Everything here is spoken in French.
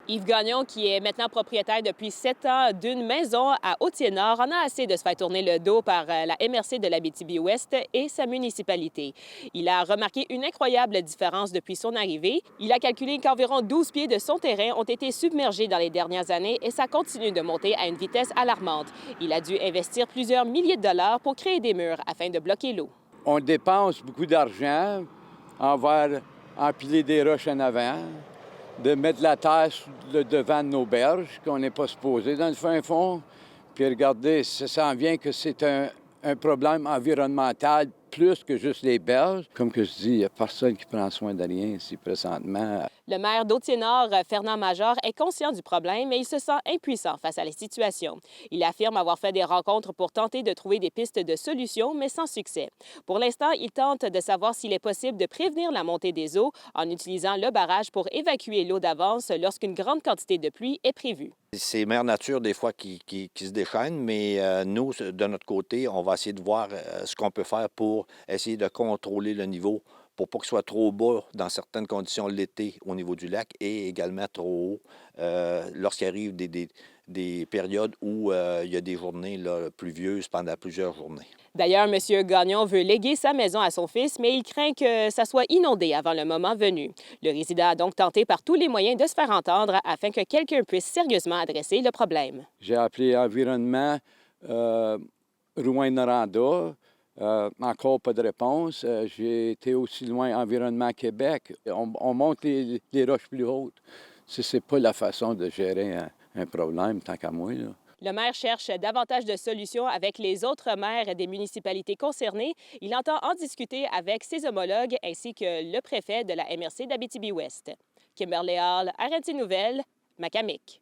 Yves Gagnon, qui est maintenant propriétaire depuis 7 ans d'une maison à Authier-Nord, en a assez de se faire tourner le dos par la MRC de l'Abitibi-Ouest et sa municipalité. Il a remarqué une incroyable différence depuis son arrivée. Il a calculé qu'environ 12 pieds de son terrain ont été submergés dans les dernières années et ça continue de monter à une vitesse alarmante. Il a dû investir plusieurs milliers de dollars pour créer des murs afin de bloquer l'eau. On dépense beaucoup d'argent envers empiler des roches en avant, de mettre la terre sur le devant de nos berges, qu'on n'est pas supposé dans le fin fond. Puis regardez, ça s'en vient que c'est un problème environnemental plus que juste les berges. Comme que je dis, il n'y a personne qui prend soin de rien ici présentement. Le maire d'Authier-Nord, Fernand Major, est conscient du problème, mais il se sent impuissant face à la situation. Il affirme avoir fait des rencontres pour tenter de trouver des pistes de solutions, mais sans succès. Pour l'instant, il tente de savoir s'il est possible de prévenir la montée des eaux en utilisant le barrage pour évacuer l'eau d'avance lorsqu'une grande quantité de pluie est prévue. C'est Mère Nature, des fois, qui se déchaîne, mais nous, de notre côté, on va essayer de voir ce qu'on peut faire pour essayer de contrôler le niveau pour pas qu'il soit trop bas dans certaines conditions l'été au niveau du lac et également trop haut lorsqu'il arrive des périodes où il y a des journées là, pluvieuses pendant plusieurs journées. D'ailleurs, M. Gagnon veut léguer sa maison à son fils, mais il craint que ça soit inondé avant le moment venu. Le résident a donc tenté par tous les moyens de se faire entendre afin que quelqu'un puisse sérieusement adresser le problème. J'ai appelé Environnement Rouyn-Noranda. Encore pas de réponse. J'ai été aussi loin Environnement Québec. On monte les roches plus hautes. C'est pas la façon de gérer un problème, tant qu'à moi, là. Le maire cherche davantage de solutions avec les autres maires des municipalités concernées. Il entend en discuter avec ses homologues ainsi que le préfet de la MRC d'Abitibi-Ouest. Kimberly Hall, RNC Nouvelles, Macamic.